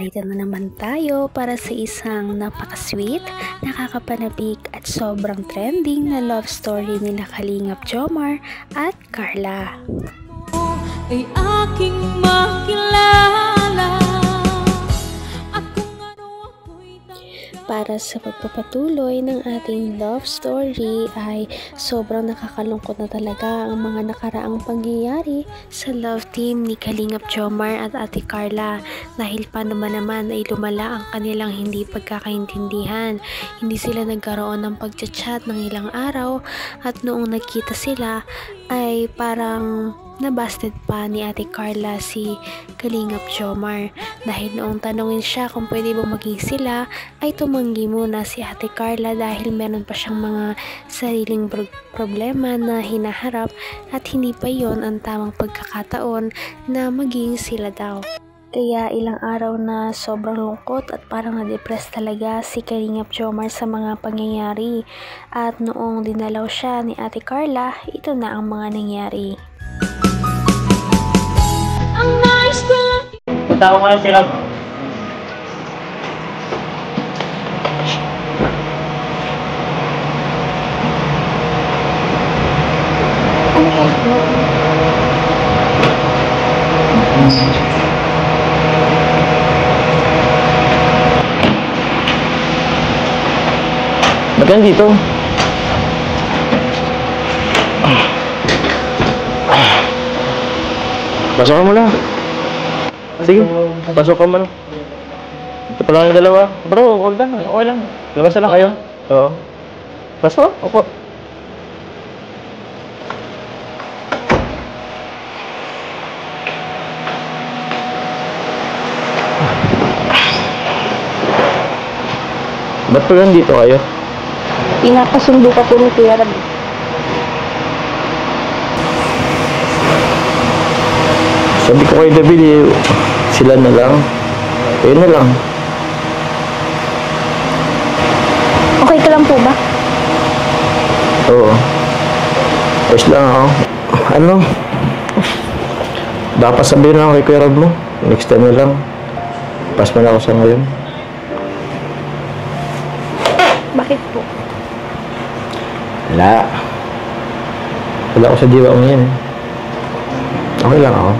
narito na naman tayo para sa isang napaka-sweet, nakakapanabik at sobrang trending na love story nila Kalingap Jomar at Carla. Ay aking makilala. Para sa pagpapatuloy ng ating love story ay sobrang nakakalungkot na talaga ang mga nakaraang pangyayari sa love team ni Kalingap Jomar at Ate Carla dahil pa naman ay lumala ang kanilang hindi pagkakaintindihan. Hindi sila nagkaroon ng pagchat-chat ng ilang araw at noong nagkita sila ay parang nabasted pa ni Ate Carla si Kalingap Jomar dahil noong tanongin siya kung pwede ba maging sila ay tumanggi muna si Ate Carla dahil meron pa siyang mga sariling problema na hinaharap at hindi pa yon ang tamang pagkakataon na maging sila daw. Kaya ilang araw na sobrang lungkot at parang na-depress talaga si Kalingap Jomar sa mga pangyayari at noong dinalaw siya ni Ate Carla, ito na ang mga nangyari. Punta ko nga si Rob. Ba't yan dito? Pasok ka muna. Sige, pasok ka muna. Ito pa lang yung dalawa. Bro, huwag na. Okay lang. Labas na lang kayo. Oo. Pasok? Opo. Ba't pa lang dito kayo? Pinapasundo ka po ni Kuya Rab. Sabi ko kay David, sila na lang. Ayun na lang. Okay ka lang po ba? Oo. Ayos lang ako. Ano? Dapat sabihin lang kay Kuya Rab mo. Next time na lang. Pass mo na ako sa ngayon. Bakit po? Wala. Wala ako sa diwa mo yan. Okay lang ako.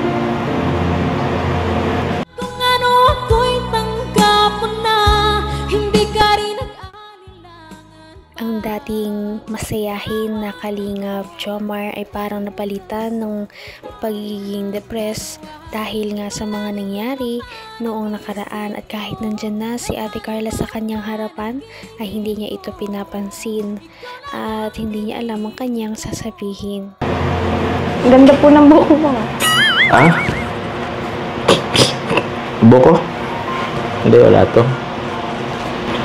Kung ano ako'y tanggap mo na, hindi ka rin nag-alinlangan. Ang dating masayahin na Kalingap Jomar ay parang napalitan ng pagiging depressed dahil nga sa mga nangyari noong nakaraan at kahit nandyan na si Ate Carla sa kanyang harapan ay hindi niya ito pinapansin at hindi niya alam ang kanyang sasabihin. Ganda po ng buhok mo. Ah? Buko? Hindi, wala to.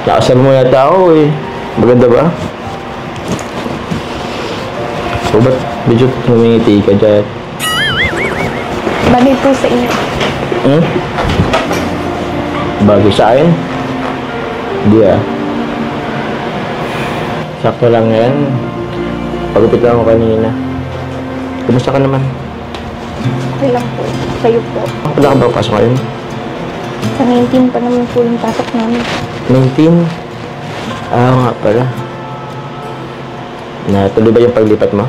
Nakasal mo yata ako eh. Maganda ba? So, ba't medyo humingiti ka dyan? Bagay po sa inyo. Hmm? Bagay sa akin? Hindi ah. Sakto lang yan. Pagupit lang ako kanina. Kumusta ka naman? Okay lang po. Kayo po. Wala ka ba pasok ngayon? Sa 19 pa naman po yung pasok namin. 19? Ah, nga pala. Natuloy ba yung paglipat mo?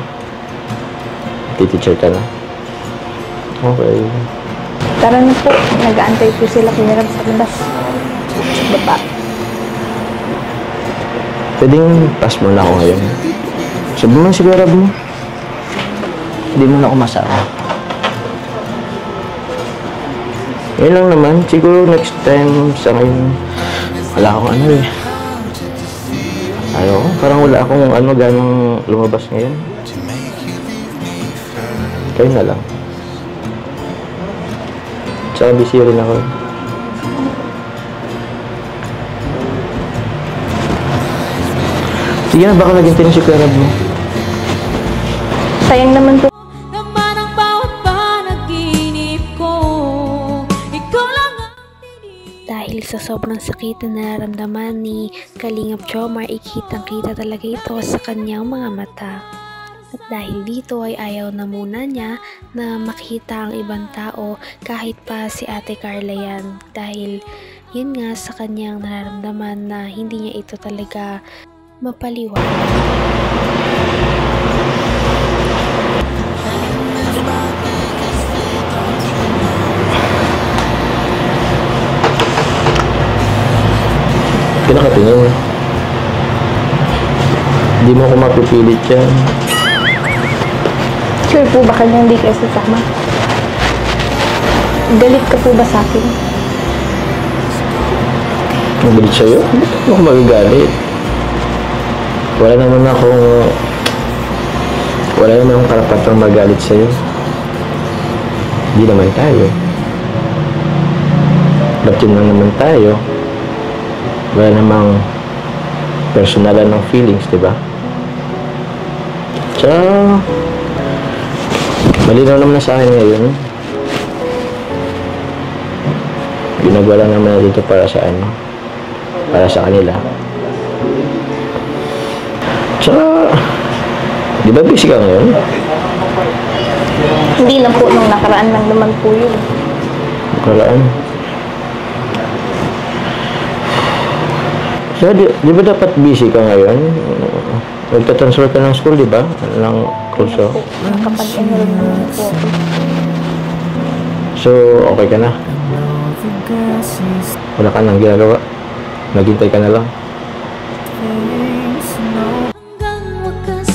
Teacher ka na? Okay. Tara na po. Nag-aantay po sila Kuya Rab sa labas. Baba. Pwedeng pass mo na ako ngayon. Sabi mo si Kuya Rab mo. Hindi mo na ako masama. Ngayon lang naman. Siguro next time sa ngayon. Wala akong ano eh. Ayaw, parang wala akong ano ganang lumabas ngayon. Kayo na lang. Tsaka busy rin ako. Sige na, baka naghintay na si Kuya Rab mo. Sayang naman po. Naman ang bawat panaginip ko, ikaw lang ang Dahil sa sobrang sakit na nararamdaman ni Kalingap Jomar, ikitang-kita talaga ito sa kanyang mga mata. At dahil dito ay ayaw na muna niya na makita ang ibang tao kahit pa si Ate Carla yan. Dahil Yun nga sa kanyang nararamdaman na hindi niya ito talaga mapaliwanag. Pinakatingin. Hindi mo ako mapipilit yan. Sure po ba kanya hindi kayo sasama? Galit ka po ba sa akin? Magalit sa'yo? Ba't ako magagalit? Wala naman akong karapatang magalit sa'yo. Hindi naman tayo. Latin lang naman tayo. Wala namang personalan ng feelings, di ba? Tsaka, malinaw naman na sa akin ngayon. Ginagawa lang naman na dito para sa ano? Para sa kanila. Tsaka, di ba busy ka ngayon? Hindi lang po, nung nakaraan lang naman po yun. Nakaraan? So, di ba dapat busy ka ngayon? Magta-transfer ka ng school, di ba? Ng kurso. Nakapag-enroll naman po ako. So, okay ka na? Wala ka nang ginagawa? Naghintay ka na lang? Hanggang wakas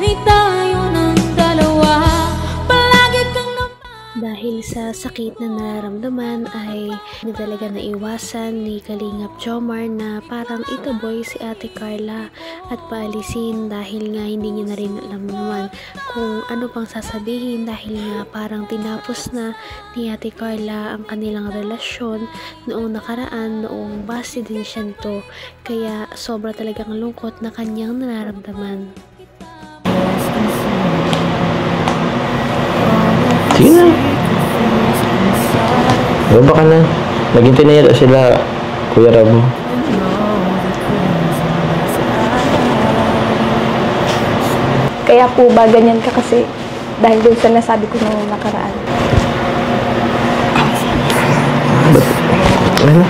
ay tayo ng dalawa. Palagi kang Dahil sa sakit na nararamdaman ay hindi talaga naiwasan ni Kalingap Jomar na parang itaboy si Ate Carla at paalisin dahil nga hindi niya na rin alam naman kung ano pang sasabihin dahil nga parang tinapos na ni Ate Carla ang kanilang relasyon noong nakaraan, noong base din siya nito, kaya sobra talagang lungkot na kanyang nararamdaman. Sige na. Baba ka na. Naghintay na yata sila, Kuya Rab mo. Kaya po ba ganyan ka kasi dahil doon sa nasabi ko nung nakaraan? Ano?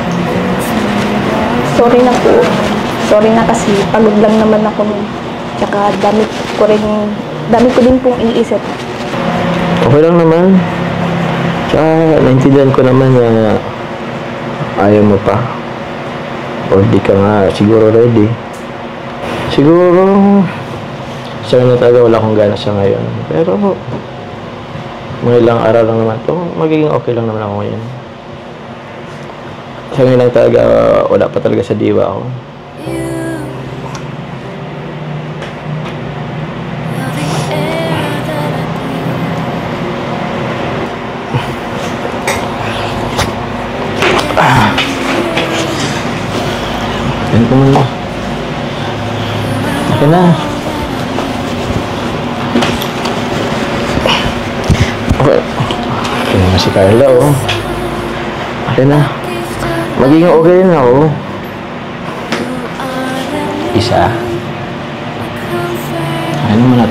Sorry na po. Sorry na kasi pagod lang naman ako nun. Tsaka dami ko din pong iniisip. Okay lang naman. Tsaka, naintindihan ko naman na ayaw mo pa. Or di ka nga siguro ready. Siguro, sana na talaga wala akong gana sa ngayon. Pero, mga ilang araw lang naman to, magiging okay lang naman ako ngayon. Sa ngayon lang talaga, wala pa talaga sa diwa ako. Yan ko muna. Okay na. Okay. Okay na si Carla, oh. Okay na. Magiging okay rin ako. Isa. Ano mo na?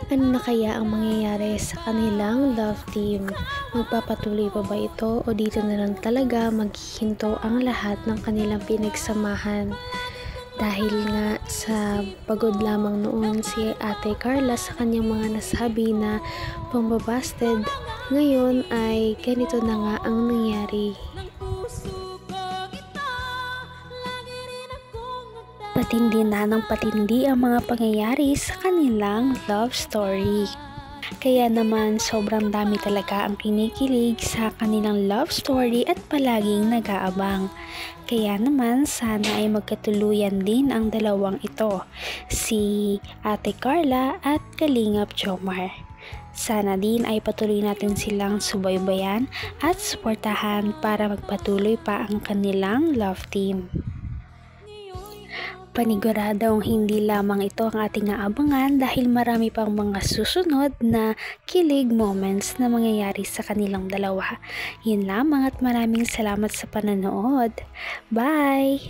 Ano na kaya ang mangyayari sa kanilang love team? Magpapatuloy pa ba ito o dito na lang talaga maghihinto ang lahat ng kanilang pinagsamahan? Dahil nga sa pagod lamang noon si Ate Carla sa kanyang mga nasabi na pambabasted, ngayon ay ganito na nga ang nangyari. Patindi na ng patindi ang mga pangyayari sa kanilang love story. Kaya naman sobrang dami talaga ang kinikilig sa kanilang love story at palaging nag-aabang. Kaya naman sana ay magkatuluyan din ang dalawang ito, si Ate Carla at Kalingap Jomar. Sana din ay patuloy natin silang subaybayan at suportahan para magpatuloy pa ang kanilang love team. Paniguradong hindi lamang ito ang ating aabangan dahil marami pang mga susunod na kilig moments na mangyayari sa kanilang dalawa. Yun lamang at maraming salamat sa panonood. Bye!